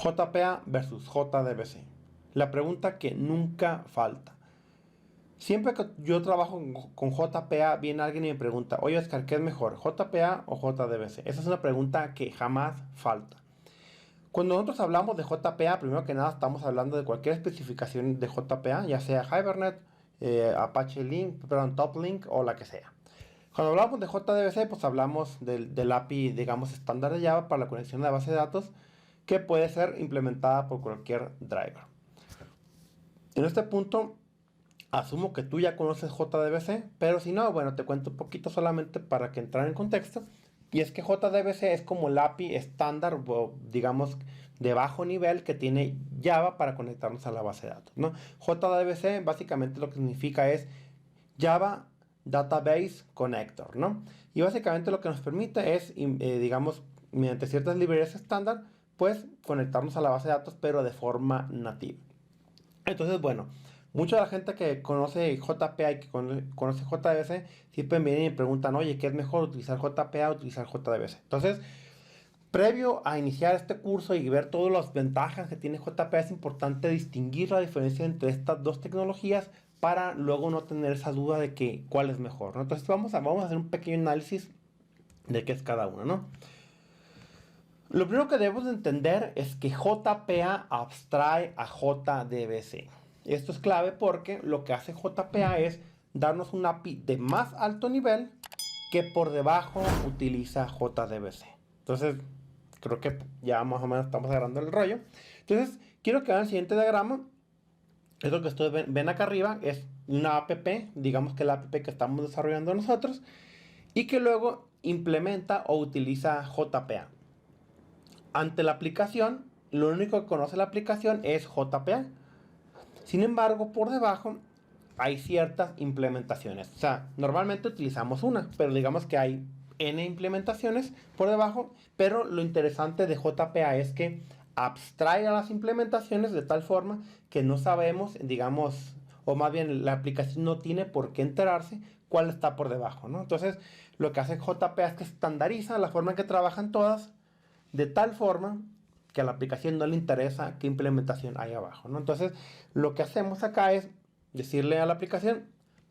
JPA versus JDBC. La pregunta que nunca falta. Siempre que yo trabajo con JPA, viene alguien y me pregunta, oye Oscar, ¿qué es mejor, JPA o JDBC? Esa es una pregunta que jamás falta. Cuando nosotros hablamos de JPA, primero que nada estamos hablando de cualquier especificación de JPA, ya sea Hibernate, Apache Link, perdón, Toplink o la que sea. Cuando hablamos de JDBC, pues hablamos del API, digamos, estándar de Java para la conexión a la base de datos, que puede ser implementada por cualquier driver. En este punto, asumo que tú ya conoces JDBC, pero si no, bueno, te cuento un poquito solamente para que entrar en contexto. Y es que JDBC es como el API estándar, o digamos, de bajo nivel que tiene Java para conectarnos a la base de datos, ¿no? JDBC básicamente lo que significa es Java Database Connector, ¿no? Y básicamente lo que nos permite es, digamos, mediante ciertas librerías estándar, pues conectarnos a la base de datos, pero de forma nativa. Entonces, bueno, mucha de la gente que conoce JPA y que conoce JDBC siempre me vienen y me preguntan, oye, ¿qué es mejor utilizar JPA o utilizar JDBC? Entonces, previo a iniciar este curso y ver todas las ventajas que tiene JPA, es importante distinguir la diferencia entre estas dos tecnologías para luego no tener esa duda de que cuál es mejor, ¿no? Entonces vamos a hacer un pequeño análisis de qué es cada uno, ¿no? Lo primero que debemos de entender es que JPA abstrae a JDBC. Esto es clave porque lo que hace JPA es darnos un API de más alto nivel que por debajo utiliza JDBC. Entonces, creo que ya más o menos estamos agarrando el rollo. Entonces, quiero que vean el siguiente diagrama. Es lo que ustedes ven acá arriba. Es una app, digamos que la app que estamos desarrollando nosotros, y que luego implementa o utiliza JPA. Ante la aplicación, lo único que conoce la aplicación es JPA. Sin embargo, por debajo hay ciertas implementaciones. O sea, normalmente utilizamos una, pero digamos que hay N implementaciones por debajo. Pero lo interesante de JPA es que abstrae a las implementaciones de tal forma que no sabemos, digamos, o más bien la aplicación no tiene por qué enterarse cuál está por debajo, ¿no? Entonces, lo que hace JPA es que estandariza la forma en que trabajan todas de tal forma que a la aplicación no le interesa qué implementación hay abajo, ¿no? Entonces, lo que hacemos acá es decirle a la aplicación,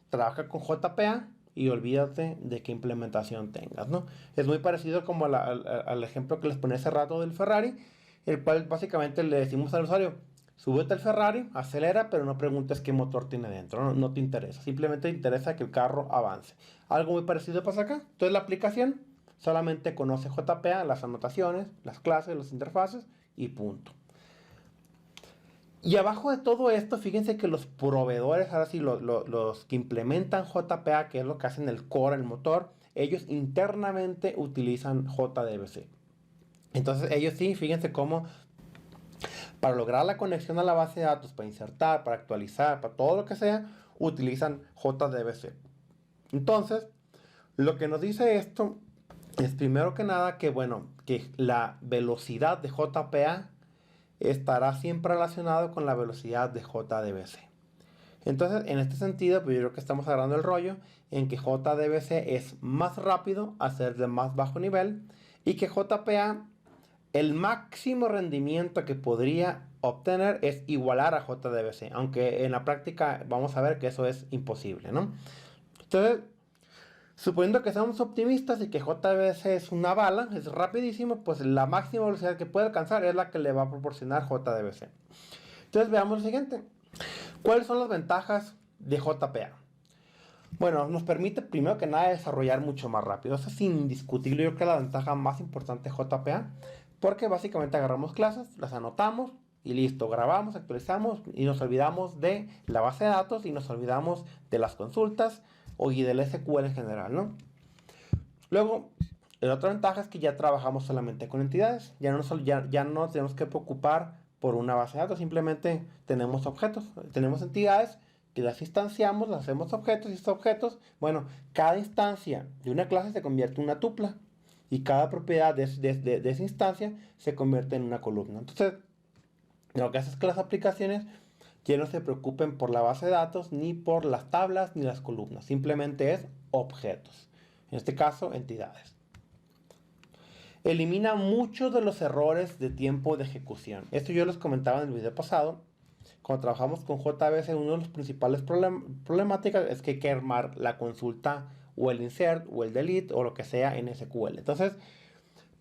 trabaja con JPA y olvídate de qué implementación tengas, ¿no? Es muy parecido como al ejemplo que les ponía hace rato del Ferrari, el cual básicamente le decimos al usuario, súbete al Ferrari, acelera, pero no preguntes qué motor tiene dentro, no te interesa, simplemente te interesa que el carro avance. Algo muy parecido pasa acá. Entonces la aplicación solamente conoce JPA, las anotaciones, las clases, las interfaces y punto. Y abajo de todo esto, fíjense que los proveedores, ahora sí, los que implementan JPA, que es lo que hacen el core, el motor, ellos internamente utilizan JDBC. Entonces ellos sí, fíjense cómo para lograr la conexión a la base de datos, para insertar, para actualizar, para todo lo que sea, utilizan JDBC. Entonces, lo que nos dice esto es primero que nada que, bueno, que la velocidad de JPA estará siempre relacionado con la velocidad de JDBC. Entonces, en este sentido, pues yo creo que estamos agarrando el rollo en que JDBC es más rápido a ser de más bajo nivel y que JPA, el máximo rendimiento que podría obtener es igualar a JDBC, aunque en la práctica vamos a ver que eso es imposible, ¿no? Entonces, suponiendo que seamos optimistas y que JDBC es una bala, es rapidísimo, pues la máxima velocidad que puede alcanzar es la que le va a proporcionar JDBC. Entonces veamos lo siguiente. ¿Cuáles son las ventajas de JPA? Bueno, nos permite primero que nada desarrollar mucho más rápido. Eso es indiscutible. Yo creo que es la ventaja más importante de JPA. Porque básicamente agarramos clases, las anotamos y listo. Grabamos, actualizamos y nos olvidamos de la base de datos y nos olvidamos de las consultas y del SQL en general, ¿no? Luego, la otra ventaja es que ya trabajamos solamente con entidades. Ya no tenemos que preocupar por una base de datos. Simplemente tenemos objetos, tenemos entidades que las instanciamos, las hacemos objetos y estos objetos, bueno, cada instancia de una clase se convierte en una tupla y cada propiedad de esa instancia se convierte en una columna. Entonces, lo que hace es que las aplicaciones ya no se preocupen por la base de datos, ni por las tablas, ni las columnas. Simplemente es objetos. En este caso, entidades. Elimina muchos de los errores de tiempo de ejecución. Esto yo les comentaba en el video pasado. Cuando trabajamos con JBC, uno de los principales problemáticas es que hay que armar la consulta o el insert o el delete o lo que sea en SQL. Entonces,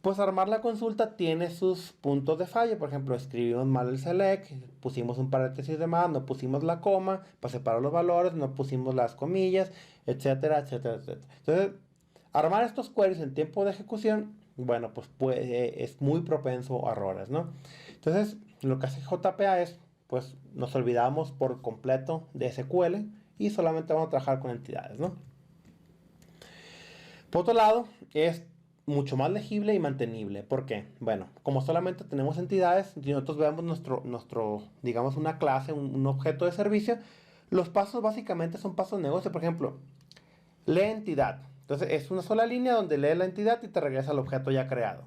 pues armar la consulta tiene sus puntos de falla. Por ejemplo, escribimos mal el select, pusimos un paréntesis de más, no pusimos la coma para separar los valores, no pusimos las comillas, etcétera, etcétera, etcétera. Entonces, armar estos queries en tiempo de ejecución, bueno, pues es muy propenso a errores, ¿no? Entonces, lo que hace JPA es, pues nos olvidamos por completo de SQL y solamente vamos a trabajar con entidades, ¿no? Por otro lado, es mucho más legible y mantenible. ¿Por qué? Bueno, como solamente tenemos entidades, si nosotros vemos digamos, una clase, un objeto de servicio, los pasos básicamente son pasos de negocio. Por ejemplo, lee entidad. Entonces es una sola línea donde lee la entidad y te regresa al objeto ya creado.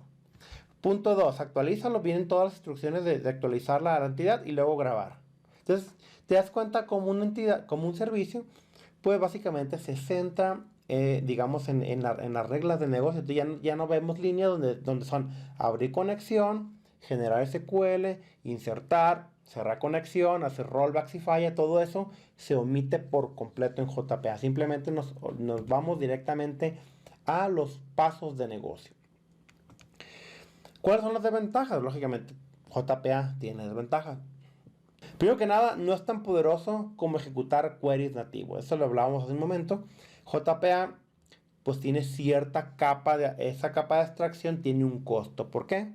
Punto 2, actualízalo. Vienen todas las instrucciones de actualizar la entidad y luego grabar. Entonces te das cuenta como una entidad, como un servicio, pues básicamente se centra, digamos, en las reglas de negocio. Entonces ya no vemos líneas donde son abrir conexión, generar SQL, insertar, cerrar conexión, hacer rollback si falla. Todo eso se omite por completo en JPA. Simplemente nos vamos directamente a los pasos de negocio. ¿Cuáles son las desventajas? Lógicamente, JPA tiene desventajas. Primero que nada, no es tan poderoso como ejecutar queries nativos. Eso lo hablábamos hace un momento. JPA pues tiene cierta capa esa capa de abstracción tiene un costo. ¿Por qué?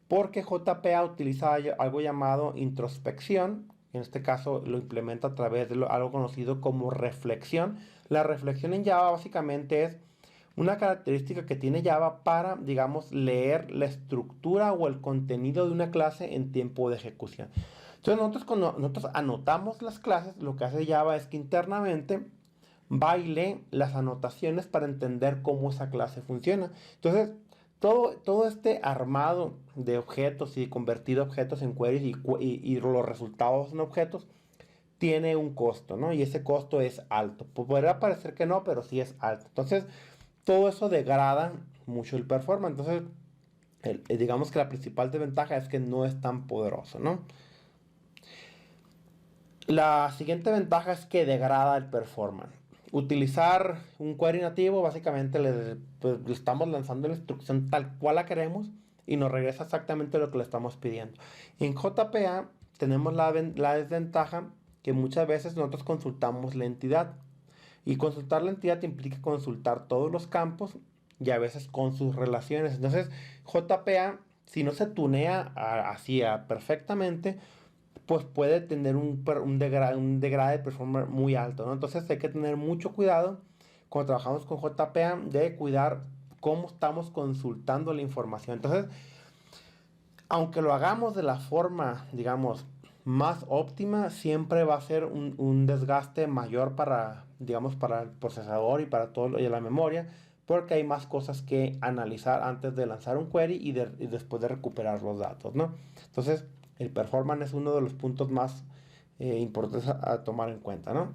Porque JPA utiliza algo llamado introspección. En este caso lo implementa a través de algo conocido como reflexión. La reflexión en Java básicamente es una característica que tiene Java para, digamos, leer la estructura o el contenido de una clase en tiempo de ejecución. Entonces cuando nosotros anotamos las clases, lo que hace Java es que internamente va y lee las anotaciones para entender cómo esa clase funciona. Entonces, todo este armado de objetos y convertir objetos en queries y los resultados en objetos tiene un costo, ¿no? Y ese costo es alto. Pues podría parecer que no, pero sí es alto. Entonces, todo eso degrada mucho el performance. Entonces, digamos que la principal desventaja es que no es tan poderoso, ¿no? La siguiente ventaja es que degrada el performance. Utilizar un query nativo, básicamente pues, le estamos lanzando la instrucción tal cual la queremos y nos regresa exactamente lo que le estamos pidiendo. En JPA tenemos la desventaja que muchas veces nosotros consultamos la entidad. Y consultar la entidad implica consultar todos los campos y a veces con sus relaciones. Entonces, JPA, si no se tunea así perfectamente, pues puede tener un degrade de performance muy alto, ¿no? Entonces hay que tener mucho cuidado cuando trabajamos con JPA de cuidar cómo estamos consultando la información. Entonces, aunque lo hagamos de la forma, digamos, más óptima, siempre va a ser un desgaste mayor para, digamos, para el procesador y para todo y la memoria, porque hay más cosas que analizar antes de lanzar un query y después de recuperar los datos, ¿no? Entonces, el performance es uno de los puntos más importantes a tomar en cuenta, ¿no?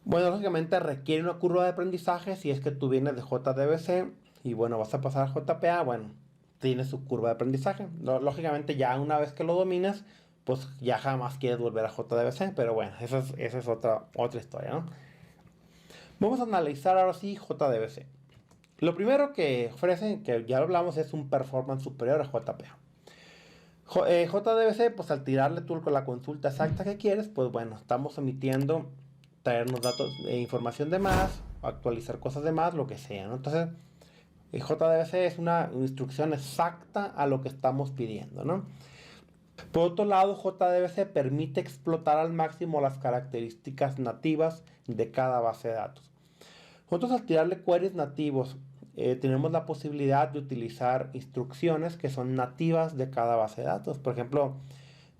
Bueno, lógicamente requiere una curva de aprendizaje si es que tú vienes de JDBC y bueno, vas a pasar a JPA, bueno, tiene su curva de aprendizaje. Lógicamente ya una vez que lo dominas, pues ya jamás quieres volver a JDBC, pero bueno, esa es otra historia, ¿no? Vamos a analizar ahora sí JDBC. Lo primero que ofrece, que ya lo hablamos, es un performance superior a JPA. JDBC, pues al tirarle tú con la consulta exacta que quieres, pues bueno, estamos omitiendo traernos datos, información de más, actualizar cosas de más, lo que sea, ¿no? Entonces, JDBC es una instrucción exacta a lo que estamos pidiendo, ¿no? Por otro lado, JDBC permite explotar al máximo las características nativas de cada base de datos. Nosotros al tirarle queries nativos, tenemos la posibilidad de utilizar instrucciones que son nativas de cada base de datos. Por ejemplo,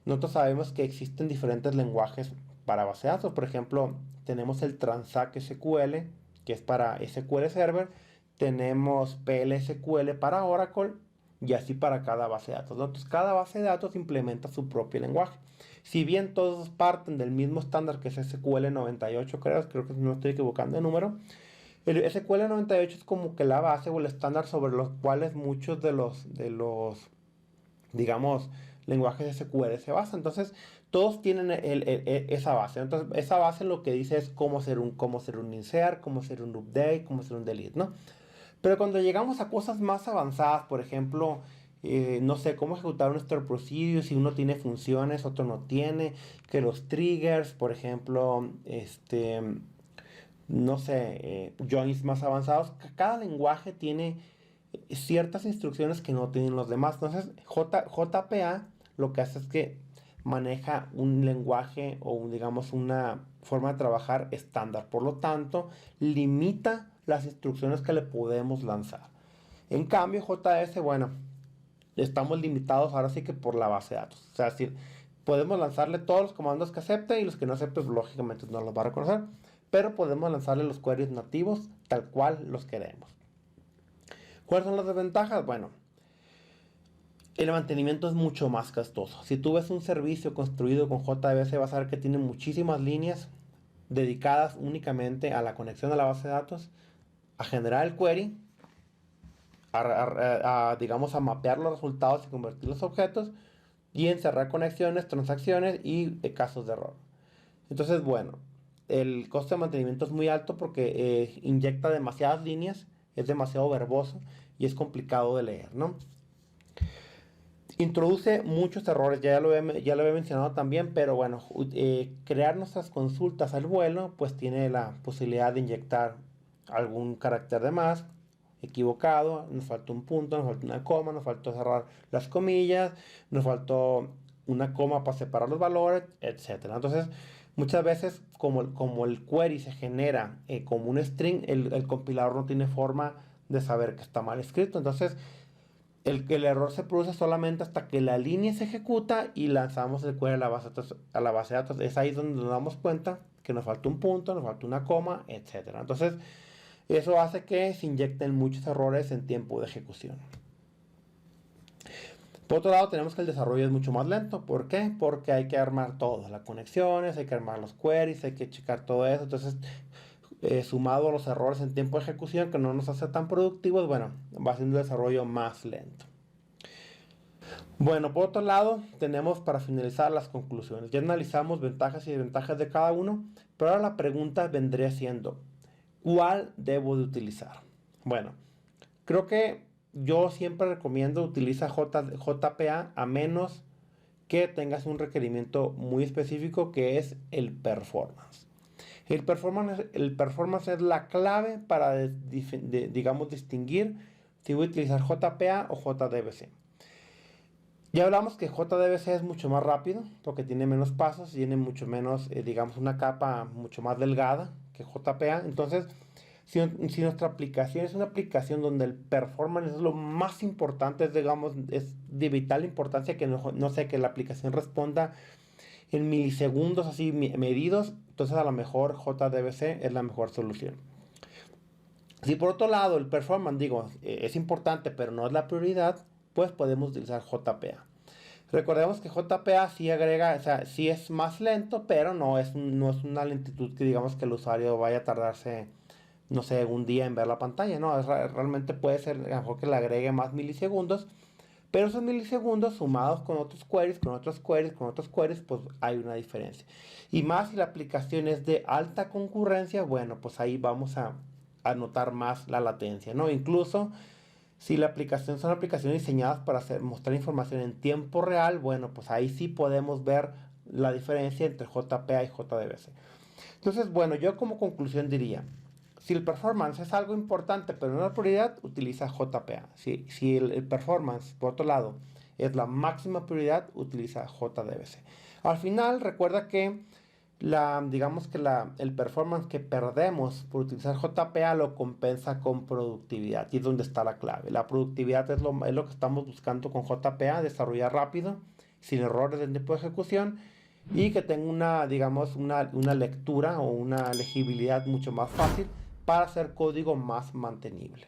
nosotros sabemos que existen diferentes lenguajes para base de datos. Por ejemplo, tenemos el Transact SQL, que es para SQL Server. Tenemos PLSQL para Oracle y así para cada base de datos. Entonces, cada base de datos implementa su propio lenguaje. Si bien todos parten del mismo estándar que es SQL 98, creo que no estoy equivocando de número, El SQL 98 es como que la base o el estándar sobre los cuales muchos de los digamos, lenguajes SQL se basan. Entonces, todos tienen esa base. Entonces, esa base lo que dice es cómo hacer un insert, cómo hacer un update, cómo hacer un delete, ¿no? Pero cuando llegamos a cosas más avanzadas, por ejemplo, no sé, cómo ejecutar un store procedure, si uno tiene funciones, otro no tiene, que los triggers, por ejemplo, no sé, joins más avanzados, cada lenguaje tiene ciertas instrucciones que no tienen los demás. Entonces, JPA lo que hace es que maneja un lenguaje o digamos una forma de trabajar estándar. Por lo tanto, limita las instrucciones que le podemos lanzar. En cambio, JS, bueno, estamos limitados ahora sí que por la base de datos. O sea, si podemos lanzarle todos los comandos que acepte y los que no acepte, pues, lógicamente no los va a reconocer. Pero podemos lanzarle los queries nativos tal cual los queremos. ¿Cuáles son las desventajas? Bueno, el mantenimiento es mucho más costoso. Si tú ves un servicio construido con JDBC, vas a ver que tiene muchísimas líneas dedicadas únicamente a la conexión a la base de datos, a generar el query, digamos, a mapear los resultados y convertir los objetos, y encerrar conexiones, transacciones y casos de error. Entonces, bueno, el costo de mantenimiento es muy alto porque inyecta demasiadas líneas, es demasiado verboso y es complicado de leer, ¿no? Introduce muchos errores, ya lo había mencionado también, pero bueno, crear nuestras consultas al vuelo, pues tiene la posibilidad de inyectar algún carácter de más, equivocado, nos faltó un punto, nos faltó una coma, nos faltó cerrar las comillas, nos faltó una coma para separar los valores, etcétera. Entonces, muchas veces, como el query se genera como un string, el compilador no tiene forma de saber que está mal escrito. Entonces, el error se produce solamente hasta que la línea se ejecuta y lanzamos el query a la base de datos. Es ahí donde nos damos cuenta que nos falta un punto, nos falta una coma, etcétera. Entonces, eso hace que se inyecten muchos errores en tiempo de ejecución. Por otro lado, tenemos que el desarrollo es mucho más lento. ¿Por qué? Porque hay que armar todo, las conexiones, hay que armar los queries, hay que checar todo eso. Entonces, sumado a los errores en tiempo de ejecución que no nos hace tan productivos, bueno, va siendo un desarrollo más lento. Bueno, por otro lado, tenemos para finalizar las conclusiones. Ya analizamos ventajas y desventajas de cada uno, pero ahora la pregunta vendría siendo, ¿cuál debo de utilizar? Bueno, creo que yo siempre recomiendo utilizar JPA a menos que tengas un requerimiento muy específico que es el performance. El performance es la clave para, digamos, distinguir si voy a utilizar JPA o JDBC. Ya hablamos que JDBC es mucho más rápido porque tiene menos pasos, tiene mucho menos, digamos, una capa mucho más delgada que JPA. Entonces, si nuestra aplicación es una aplicación donde el performance es lo más importante, digamos, es de vital importancia que no sé, que la aplicación responda en milisegundos así medidos, entonces a lo mejor JDBC es la mejor solución. Si por otro lado el performance, digo, es importante pero no es la prioridad, pues podemos utilizar JPA. Recordemos que JPA sí agrega, o sea, sí es más lento, pero no es una lentitud que digamos que el usuario vaya a tardarse, no sé, un día en ver la pantalla, no, realmente puede ser a lo mejor que le agregue más milisegundos, pero esos milisegundos sumados con otros queries, con otros queries, con otros queries, pues hay una diferencia. Y más si la aplicación es de alta concurrencia, bueno, pues ahí vamos a notar más la latencia, ¿no? Incluso si la aplicación son aplicaciones diseñadas para mostrar información en tiempo real, bueno, pues ahí sí podemos ver la diferencia entre JPA y JDBC. Entonces, bueno, yo como conclusión diría, si el performance es algo importante pero no la prioridad, utiliza JPA. Si el performance, por otro lado, es la máxima prioridad, utiliza JDBC. Al final, recuerda que digamos que el performance que perdemos por utilizar JPA lo compensa con productividad. Y es donde está la clave. La productividad es lo que estamos buscando con JPA, desarrollar rápido, sin errores de tiempo de ejecución y que tenga digamos, una lectura o una legibilidad mucho más fácil para hacer código más mantenible.